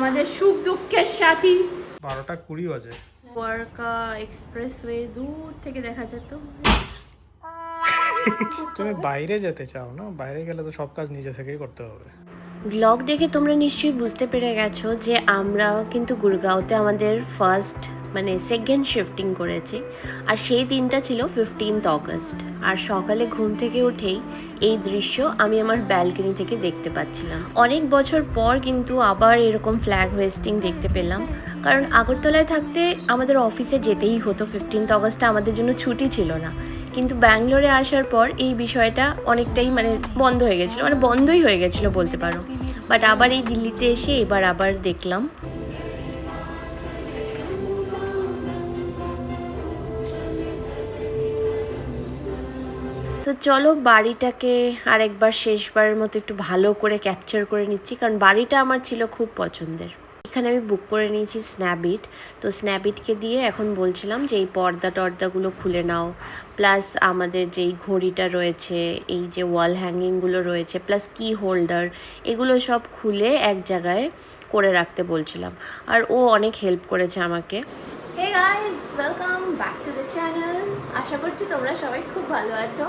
আমাদের সুখ দুঃখের সাথী 12:20 বাজে। ওয়ার্কা এক্সপ্রেসওয়ে দূর থেকে দেখা যেত। তুমি বাইরে যেতে চাও না? বাইরে গেলে তো সব কাজ নিজে থেকেই করতে হবে। ব্লগ দেখে তোমরা নিশ্চয়ই বুঝতে পেরে গেছো যে আমরাও কিন্তু গুরগাঁওতে আমাদের ফার্স্ট মানে সেকেন্ড শিফটিং করেছি। আর সেই দিনটা ছিল 15th অগস্ট। আর সকালে ঘুম থেকে উঠেই এই দৃশ্য আমি আমার ব্যালকনি থেকে দেখতে পাচ্ছিলাম। অনেক বছর পর কিন্তু আবার এরকম ফ্ল্যাগ হোয়েস্টিং দেখতে পেলাম, কারণ আগরতলায় থাকতে আমাদের অফিসে যেতেই হতো। 15th অগস্টে আমাদের জন্য ছুটি ছিল না, কিন্তু ব্যাঙ্গালোরে আসার পর এই বিষয়টা অনেকটাই মানে বন্ধ হয়ে গেছিলো, মানে বন্ধই হয়ে গেছিলো বলতে পারো। বাট আবার এই দিল্লিতে এসে এবার আবার দেখলাম। তো চলো বাড়িটাকে আরেকবার শেষবারের মতো একটু ভালো করে ক্যাপচার করে নিচ্ছি, কারণ বাড়িটা আমার ছিল খুব পছন্দের। এখানে আমি বুক করে নিয়েছি স্ন্যাপডিট। তো স্ন্যাপডিটকে দিয়ে এখন বলছিলাম যে এই টর্দাগুলো খুলে নাও, প্লাস আমাদের যেই ঘড়িটা রয়েছে, এই যে ওয়াল হ্যাঙ্গিংগুলো রয়েছে, প্লাস কি হোল্ডার, এগুলো সব খুলে এক জায়গায় করে রাখতে বলছিলাম। আর ও অনেক হেল্প করেছে আমাকে। Hey guys, welcome back to the channel. আশা করছি তোমরা সবাই খুব ভালো আছো।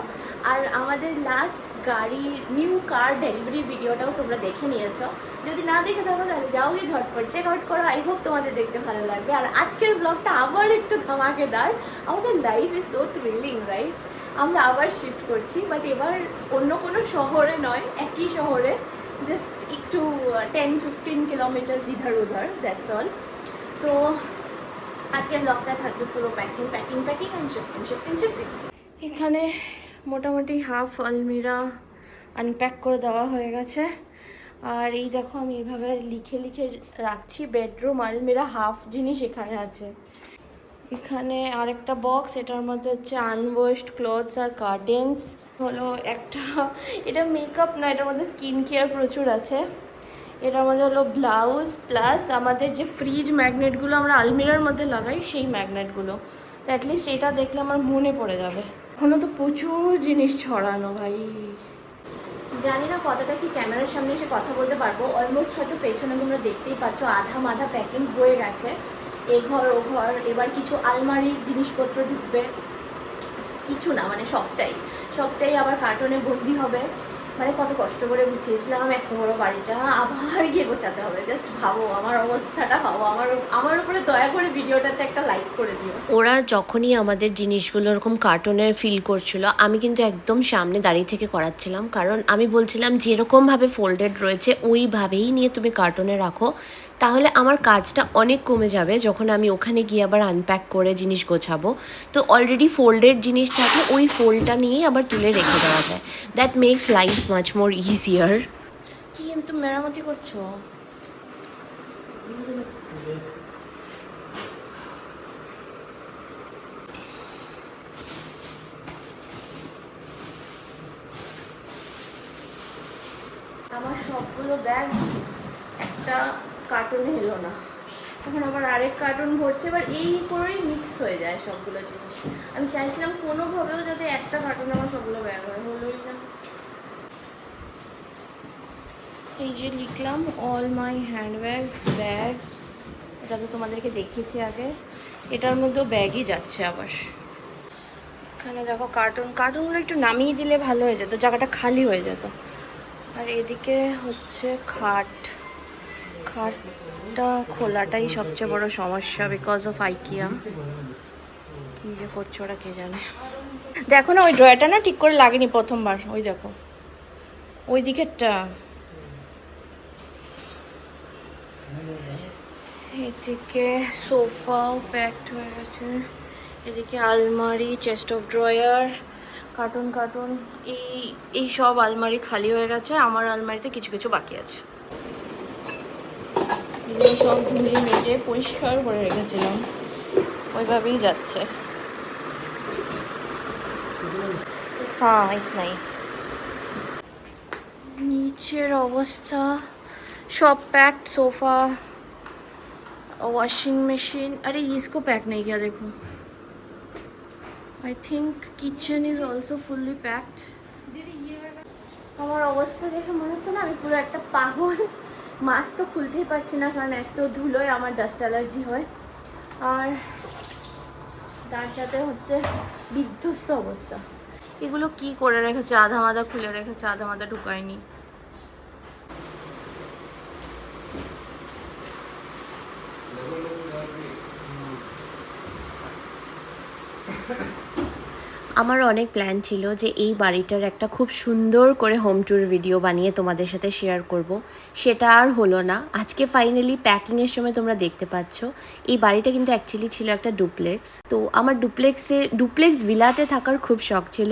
আর আমাদের লাস্ট গাড়ির নিউ কার ডেলিভারি ভিডিওটাও তোমরা দেখে নিয়েছো। যদি না দেখে থাকো তাহলে যাও গিয়ে ঝটপট চেক আউট করো। আই হোপ তোমাদের দেখতে ভালো লাগবে। আর আজকের ব্লগটা আবার একটু ধামাকেদার। আমাদের life is so thrilling, right? আমরা আবার শিফট করছি, বাট এবার অন্য কোনো শহরে নয়, একই শহরে, জাস্ট একটু 10-15 কিলোমিটার ইধার উধার, দ্যাটস অল। তো আজকের ব্লগটা থাকবে পুরো প্যাকিং অ্যান্ড শিফটিং। এখানে মোটামুটি হাফ আলমিরা আনপ্যাক করে দেওয়া হয়ে গেছে। আর এই দেখো আমি এইভাবে লিখে লিখে রাখছি বেডরুম আলমিরা হাফ জিনিস এখানে আছে। এখানে আরেকটা বক্স, এটার মধ্যে হচ্ছে আনওয়াশড ক্লথস আর কার্টেন্স হলো একটা। এটা মেকআপ না, এটার মধ্যে স্কিন কেয়ার প্রচুর আছে। এটার মধ্যে হলো ব্লাউজ, প্লাস আমাদের যে ফ্রিজ ম্যাগনেটগুলো আমরা আলমিরার মধ্যে লাগাই সেই ম্যাগনেটগুলো। তো অ্যাটলিস্ট এটা দেখলে আমার মনে পড়ে যাবে। এখনও তো প্রচুর জিনিস ছড়ানো ভাই। জানি না কতটা কি ক্যামেরার সামনে এসে কথা বলতে পারবো। অলমোস্ট হয়তো পেছনে তোমরা দেখতেই পাচ্ছ আধা মাধা প্যাকিং হয়ে গেছে। এই ঘর ও ঘর, এবার কিছু আলমারির জিনিসপত্র ঢুকবে, কিছু না মানে সবটাই আবার কার্টনে বন্দি হবে। মানে কত কষ্ট করে গুছিয়েছিলাম এত বড় বাড়িটা, আবার গিয়ে গোছাতে হবে। জাস্ট ভাবো আমার অবস্থাটা, ভাবো। আমার উপরে দয়া করে ভিডিওটাতে একটা লাইক করে দিও। ওরা যখনই আমাদের জিনিসগুলো এরকম কার্টুনে ফিল করছিল, আমি কিন্তু একদম সামনে দাঁড়িয়ে থেকে করাচ্ছিলাম, কারণ আমি বলছিলাম যেরকমভাবে ফোল্ডেড রয়েছে ওইভাবেই নিয়ে তুমি কার্টুনে রাখো, তাহলে আমার কাজটা অনেক কমে যাবে যখন আমি ওখানে গিয়ে আবার আনপ্যাক করে জিনিস গোছাবো। তো অলরেডি ফোল্ডেড জিনিস থাকলে ওই ফোল্ডটা নিয়েই আবার তুলে রেখে দেওয়া যায়। That makes life much more easier. কি তুমি মেরামতি করছো? আমার সবগুলো ব্যাগ একটা কার্টুনে এলো না, এখন আবার আরেক কার্টুন ভরছে। এবার এই করেই মিক্স হয়ে যায় সবগুলো জিনিস। আমি চাইছিলাম কোনোভাবেও যাতে একটা কার্টুনে আমার সবগুলো ব্যাগ হয়, হলোই না। এই যে লিখলাম অল মাই ব্যাগস, এটা তো তোমাদেরকে দেখিয়েছি আগে। এটার মধ্যেও ব্যাগই যাচ্ছে আবার। এখানে দেখো কার্টুনগুলো একটু নামিয়ে দিলে ভালো হয়ে যেত, জায়গাটা খালি হয়ে যেত। আর এদিকে হচ্ছে খাটটা খোলাটাই সবচেয়ে বড় সমস্যা, বিকজ অফ আইকিয়া। কি যে করছে ওরা কে জানে। দেখো না ওই ড্রয়ারটা না ঠিক করে লাগেনি প্রথমবার, ওই দেখো ওই দিকেরটা। এদিকে সোফাও প্যাকড হয়ে গেছে, এদিকে আলমারি, চেস্ট অফ ড্রয়ার, কার্টুন এই সব আলমারি খালি হয়ে গেছে। আমার আলমারিতে কিছু কিছু বাকি আছে। এগুলো সব ধুয়ে মেজে পরিষ্কার করে রেখেছিলাম, ওইভাবেই যাচ্ছে। হ্যাঁ নাই নিচের অবস্থা सब पैक्ड। सोफा, वॉशिंग मशीन, अरे इसको पैक नहीं किया देखो। I think kitchen is also fully packed. আমার অবস্থা দেখে মনে হচ্ছে না আমি পুরো একটা পাগল। মাস্ক তো খুলতেই পারছি না, কারণ এত ধুলোয় আমার ডাস্ট অ্যালার্জি হয়। আর তার সাথে হচ্ছে বিধ্বস্ত অবস্থা। এগুলো কি করে রেখেছে, আধা মাদা খুলে রেখেছে, আধা মাদা ঢুকায়নি। আমার অনেক প্ল্যান ছিল যে এই বাড়িটার একটা খুব সুন্দর করে হোম ট্যুর ভিডিও বানিয়ে তোমাদের সাথে শেয়ার করব, সেটা আর হলো না। আজকে ফাইনালি প্যাকিংয়ের সময় তোমরা দেখতে পাচ্ছ এই বাড়িটা কিন্তু অ্যাকচুয়ালি ছিল একটা ডুপ্লেক্স। তো আমার ডুপ্লেক্স ভিলাতে থাকার খুব শখ ছিল,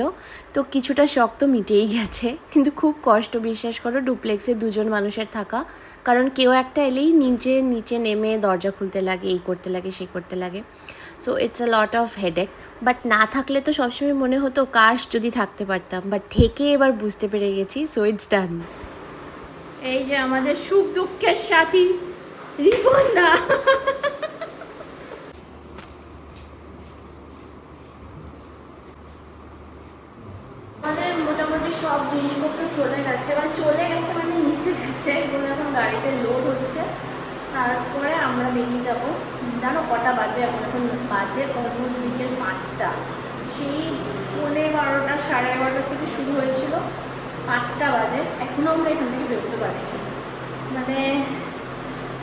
তো কিছুটা শখ তো মিটেই গেছে, কিন্তু খুব কষ্ট, বিশ্বাস করো, ডুপ্লেক্সে দুজন মানুষের থাকা। কারণ কেউ একটা এলেই নিচে নেমে দরজা খুলতে লাগে, এই করতে লাগে, সেই করতে লাগে। So it's a lot of headache. But না থাকলে তো সবসময় মনে হতো কাশ যদি থাকতে পারতাম, বাট থেকে এবার বুঝতে পেরে গেছি, সো ইটস ডান। এই যে আমাদের সুখ দুঃখের সাথী রিপনদা। আমাদের মোটামুটি সব জিনিসপত্র চলে গেছে, মানে নিচে গেছে, এগুলো এখন গাড়িতে লোড হচ্ছে। তারপরে আমরা বেরিয়ে যাব। জানো কটা বাজে এখন? এখন বাজে অলমোস্ট বিকেল 5টা। সেই 11:30 11:30 থেকে শুরু হয়েছিল, 5টা বাজে, এখনও আমরা এখান থেকে বেরোতে পারি। মানে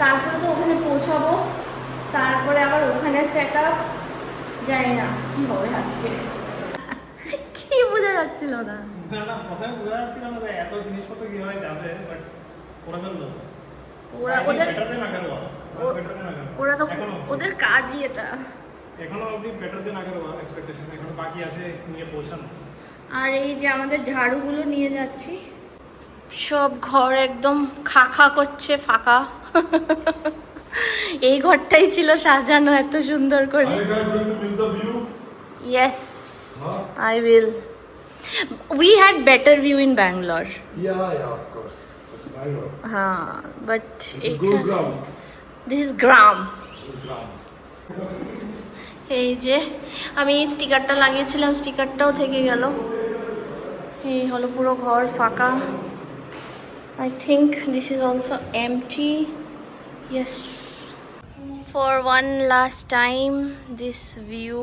তারপরে তো ওখানে পৌঁছাবো, তারপরে আবার ওখানে সেট আপ, জানি না কি হবে আজকে। কি বোঝা যাচ্ছিল না? না প্রথমে বোঝা যাচ্ছিল না যে এত জিনিসপত্র কিভাবে যাবে, বাট করে ফেললো। ওরা তো ওদের কাজই এটা। এখনো অবধি বেটার দেন আগের এক্সপেকটেশন, এখনো বাকি আছে নিয়ে পৌঁছানো। আর এই যে আমাদের ঝাড়ুগুলো নিয়ে যাচ্ছি, সব ঘর একদম খা করছে, ফাঁকা। এই ঘরটাই ছিল সাজানো এত সুন্দর করে। Yes, I will. We had better view in Bangalore. Yeah, of course. It's Bangalore. But This is Gurugram. this is Gram. Gurugram. এই যে আমি স্টিকারটা লাগিয়েছিলাম, স্টিকারটাও থেকে গেল। এই হলো পুরো ঘর ফাঁকা। I think this is also empty. Yes. For one last time, this view.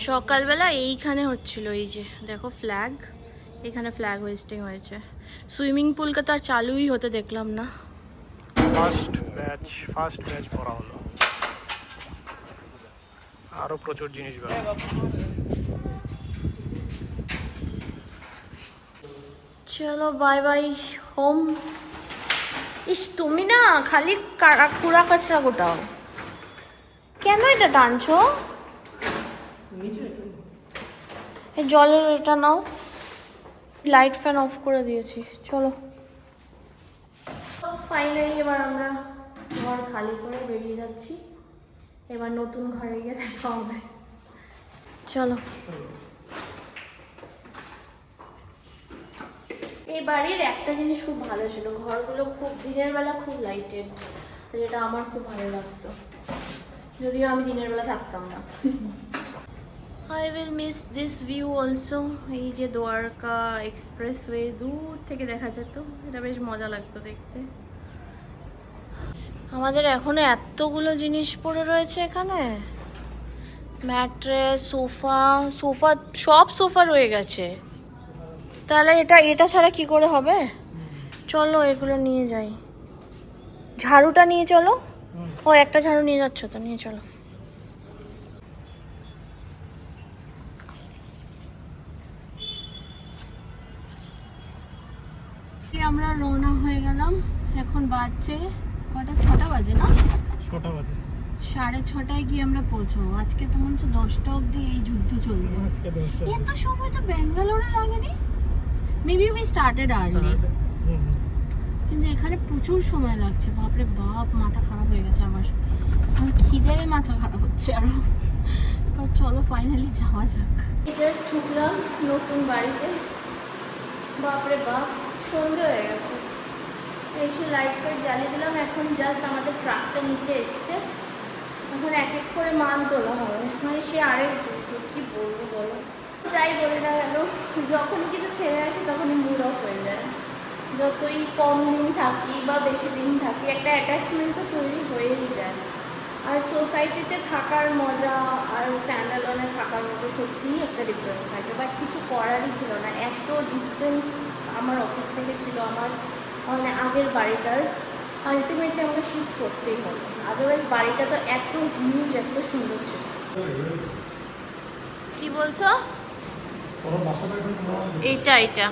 সকালবেলা এইখানে হচ্ছিল, এই যে দেখো ফ্ল্যাগ, এখানে ফ্ল্যাগ হোয়েস্টিং হয়েছে। সুইমিং পুলকে তো আর চালুই হতে দেখলাম না। ফার্স্ট ব্যাচ পড়া হলো, আরো প্রচুর জিনিস গেল। চলো বাই বাই হোম। ইস তুমি না খালি কুড়া কাচরা গোটাও, কেন এটা টানছো? জলের এটা নাও, লাইট ফ্যান অফ করে দিয়েছি। চলো ফাইনালি এবার আমরা ঘর খালি করে বেরিয়ে যাচ্ছি। এবার নতুন ঘরে গিয়ে দেখা হবে। চলো। এই বাড়ির একটা জিনিস খুব ভালো ছিল, ঘরগুলো খুব দিনের বেলা খুব লাইটেড, যেটা আমার খুব ভালো লাগতো, যদিও আমি দিনের বেলা থাকতাম না। I will miss this view also. এই যে দ্বারকা এক্সপ্রেসওয়ে দূর থেকে দেখা যেত, এটা বেশ মজা লাগতো দেখতে। আমাদের এখনো এতগুলো জিনিস পড়ে রয়েছে এখানে, ম্যাট্রেস, সোফা সব সোফা রয়ে গেছে। তাহলে এটা ছাড়া কি করে হবে? চলো এগুলো নিয়ে যাই। ঝাড়ুটা নিয়ে চলো। ও একটা ঝাড়ু নিয়ে যাচ্ছ তো, নিয়ে চলো। আমরা রওনা হয়ে গেলাম। এখন বাজছে কটা? 6টা বাজে না? 6টা বাজে। 6:30টায় গিয়ে আমরা পৌঁছবো। আজকে তো মনে হচ্ছে 10টা অবধি এই যুদ্ধ চলবে। আজকে 10টা। এত সময় তো ব্যাঙ্গালোরে লাগেনি। মেবি উই স্টার্টেড আর্লি, কিন্তু এখানে প্রচুর সময় লাগছে। বাপরে বাপ, মাথা খারাপ হয়ে গেছে আমার খিদে, মাথা খারাপ হচ্ছে আরো। চলো ফাইনালি যাওয়া যাক। জাস্ট ঢুকলাম নতুন বাড়িতে, বাপরে বাপ সন্ধে হয়ে গেছে। এসে লাইট ফাইট জ্বালিয়ে দিলাম। এখন জাস্ট আমাদের ট্রাকটা নিচে এসছে, এখন এক এক করে মাল তোলা হবে। মানে সে আরেক যুদ্ধ, কি বলবো বলো। যাই বলে না কেন, যখনই কিছু ছেড়ে আসে তখনই মুড অফ হয়ে যায়। যতই কম দিন থাকি বা বেশি দিন থাকি একটা অ্যাটাচমেন্ট তো তৈরি হয়েই যায়। আর সোসাইটিতে থাকার মজা আর স্ট্যান্ডার্ডনে থাকার মতো সত্যিই একটা ডিফারেন্স থাকে, বাট কিছু করারই ছিল না। এত ডিস্টেন্স আমার অফিস থেকে ছিল আমার মানে আগের বাড়িটার, আলটিমেটলি আমাকে শিফট করতেই হলো। আদারওয়াইজ বাড়িটা তো এত হিউজ, এত সুন্দর ছিল। কি বলছো? এইটা এইটা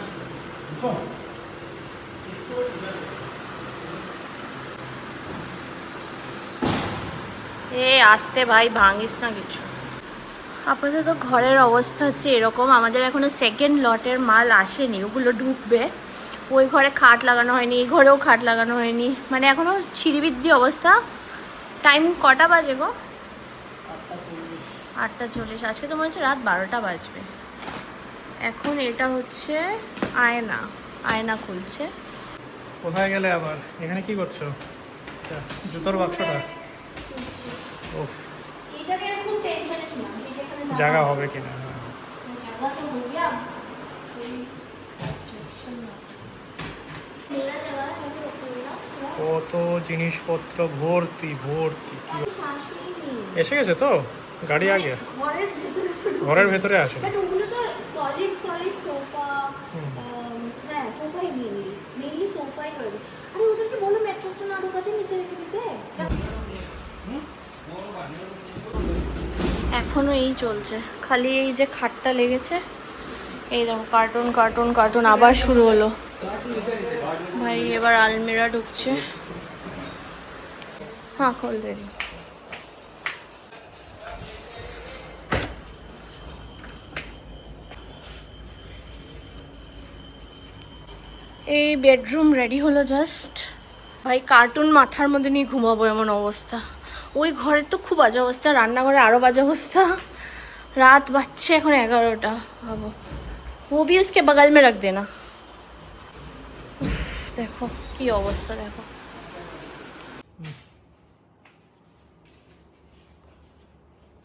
আসতে ভাই, ভাঙিস না কিছু। আপাতত ঘরের অবস্থা হচ্ছে এরকম। আমাদের এখনো সেকেন্ড লটের মাল আসেনি, ওগুলো ঢুকবে। ওই ঘরে খাট লাগানো হয়নি, এই ঘরেও খাট লাগানো হয়নি, মানে এখনো সিঁড়িবৃদ্ধি অবস্থা। টাইম কটা বাজে গো? 8:40। আজকে তো মনে হচ্ছে রাত 12টা বাজবে। এখন এটা হচ্ছে আয়না, আয়না খুলছে। কোথায় গেলে আবার? এখানে কি করছো? জুতোর বাক্সটা ও এটাকে খুব টেনশনে ছিলাম যে যেখানে জায়গা হবে কিনা। জায়গা তো হয়ে গিয়া মেলা জায়গা है কত জিনিসপত্র ভর্তি ভর্তি। কি শ্বাস নিইনি। এসে গেছে তো গাড়ি আগে? ঘরের ভেতরে ঘরের ভেতরে আছে। বাট ওগুলো তো সলিড সোফা। হ্যাঁ, সোফাই মেইনলি সোফাই রয়েছে। আরে ওদেরকে বলো ম্যাট্রেসটা না ঢোকাতে, নিচে রেখে দিতে। এখনো এই চলছে, খালি এই যে খাটটা লেগেছে। এই দেখো কার্টুন কার্টুন কার্টুন আবার শুরু হলো ভাই। এবার আলমিরা ঢুকছে। হ্যাঁ, খোল রেডি। এই বেডরুম রেডি হলো জাস্ট। ভাই কার্টুন মাথার মধ্যে নিয়ে ঘুমাবো এমন অবস্থা। ওই ঘরের তো খুব বাজে অবস্থা, রান্নাঘরে আরও বাজে অবস্থা। রাত বাজছে এখন 11টা। ভাবো, वो भी उसके बगल में रख देना। দেখো কি অবস্থা, দেখো।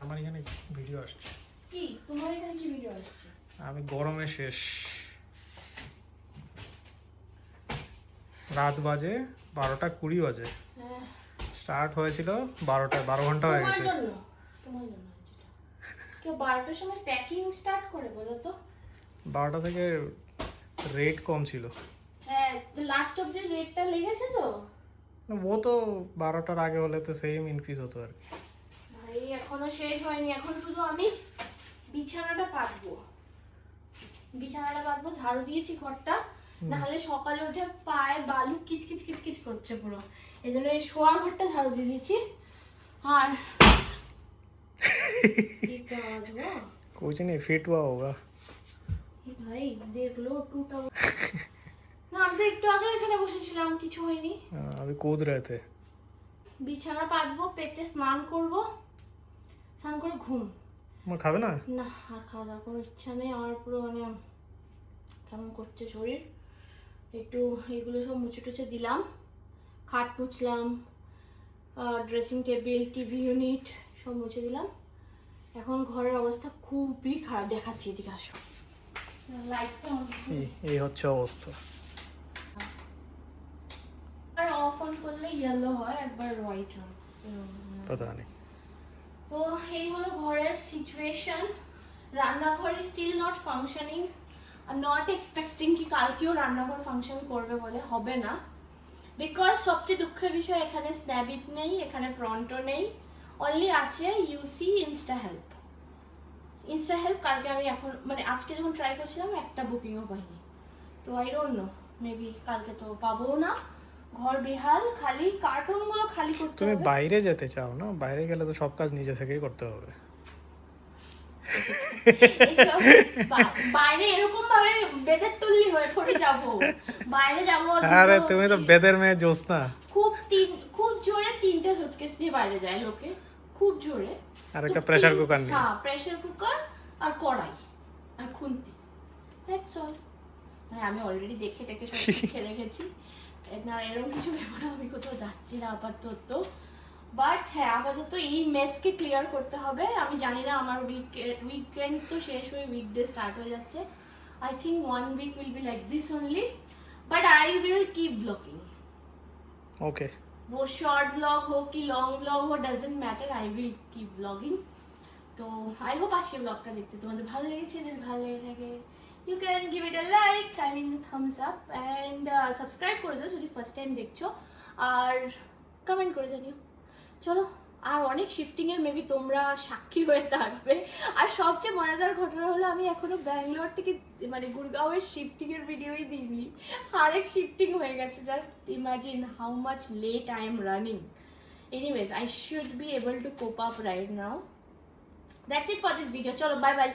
আমার এখানে ভিডিও আসছে। কি তোমার এখানে কি ভিডিও আসছে? আমি গরমে শেষ। রাত বাজে 12:20 বাজে। স্টার্ট হয়েছিল 12 ঘন্টা হয়ে গেছে। তোমার জন্য কেউ 12টার সময় প্যাকিং স্টার্ট করে বলো তো? 12টা থেকে রেট কম ছিল। হ্যাঁ, লাস্ট অবধি রেটটা লেগেছে তো। ও তো 12টার আগে হলে তো সেম ইনক্রিজ হতো আর কি। ভাই এখনো শেষ হয়নি, এখন শুধু আমি বিছানাটা পাতবো। ঝাড়ু দিয়েছি ঘরটা, নাহলে সকালে উঠে পায়ে বালু কিচকিচ কিচকিচ করছে পুরো। এই জন্য এই শোয়ার ঘরটা ঝাড়ু দিয়ে দিয়েছি। আর कुछ नहीं फिट हुआ होगा। ভাই দেখলো টুটা না, আমি তো একটু আগে এখানে বসেছিলাম, কিছু হয়নি। अभी कूद रहे थे। বিছানা পাতবো, পেতে স্নান করব, স্নান করে ঘুম। খাবে না? না, আর খাওয়া দাওয়ার কোনো ইচ্ছা নেই আমার। পুরো মানে কেমন করছে শরীর। একটু এগুলো সব মুছে টুছে দিলাম, খাট মুছলাম, ড্রেসিং টেবিল, টিভি ইউনিট সব মুছে দিলাম। এখন ঘরের অবস্থা খুবই খারাপ, দেখাচ্ছি, এদিকে আসো। লাইটটা এই হচ্ছে অবস্থা। আর অফ অন করলে ইয়েলো হয়, একবার হোয়াইট হয়। पता नहीं। তো এই হলো ঘরের সিচুয়েশন। রান্নাঘর still not functioning. I am not expecting কি কালকেও রান্নাঘর ফাংশন করবে, বলে হবে না। বিকজ সবচেয়ে দুঃখের বিষয় এখানে স্ন্যাবিট নেই, এখানে প্রন্টো নেই, অনলি আছে ইউসি ইনস্টা হেল্প। ইনস্টা হেল্প কালকে আমি এখন মানে আজকে যখন ট্রাই করছিলাম একটা বুকিংও পাইনি। তো আই ডোন্ট নো, মেবি কালকে তো পাবো না। ঘর বেহাল, খালি কার্টুনগুলো খালি করতে তুমি হবে। বাইরে যেতে চাও না? বাইরে গেলে তো সব কাজ নিজে থেকেই করতে হবে। বাইরে এরকম ভাবে বেদের তুললি হয়ে থোড়ি যাবো। বাইরে যাবো, আরে তুমি তো বেদের মেয়ে জ্যোৎস্না। খুব জোরে 3টে সুটকেস নিয়ে বাইরে যায় লোকে, খুব জোরে। আর একটা প্রেসার কুকার নিয়ে। হ্যাঁ, প্রেসার কুকার আর কড়াই আর খুন্তি, দ্যাটস অল। মানে আমি অলরেডি দেখে টেকে সব শিখে রেখেছি। না, এরকম কিছু ব্যাপার আমি কোথাও যাচ্ছি না আপাতত। বাট হ্যাঁ, আপাতত এই মেসকে ক্লিয়ার করতে হবে। আমি জানি না, আমার উইকেন্ড তো শেষ হয়ে উইকডে স্টার্ট হয়ে যাচ্ছে। I think 1 week will be like this only. but I will keep vlogging. Okay वो शॉर्ट ब्लॉग हो कि लॉन्ग ब्लॉग हो doesn't matter, I will keep ব্লগিং। তো আই হোপ আজকে ব্লগটা দেখতে তোমাদের ভালো লেগেছে। যদি ভালো লেগে থাকে you can give it a like, I mean thumbs up, and subscribe করে দিও যদি ফার্স্ট টাইম দেখছো, আর কমেন্ট করে জানিও। চলো, আর অনেক শিফটিংয়ের মেবি তোমরা সাক্ষী হয়ে থাকবে। আর সবচেয়ে মজাদার ঘটনা হলো আমি এখনো ব্যাঙ্গালোর থেকে মানে গুরগাঁওয়ের শিফটিংয়ের ভিডিওই দিইনি, আরেক শিফটিং হয়ে গেছে। Just imagine how much late I am running. Anyways, I should be able to cope up right now. That's it for this video. চলো, বাই বাই।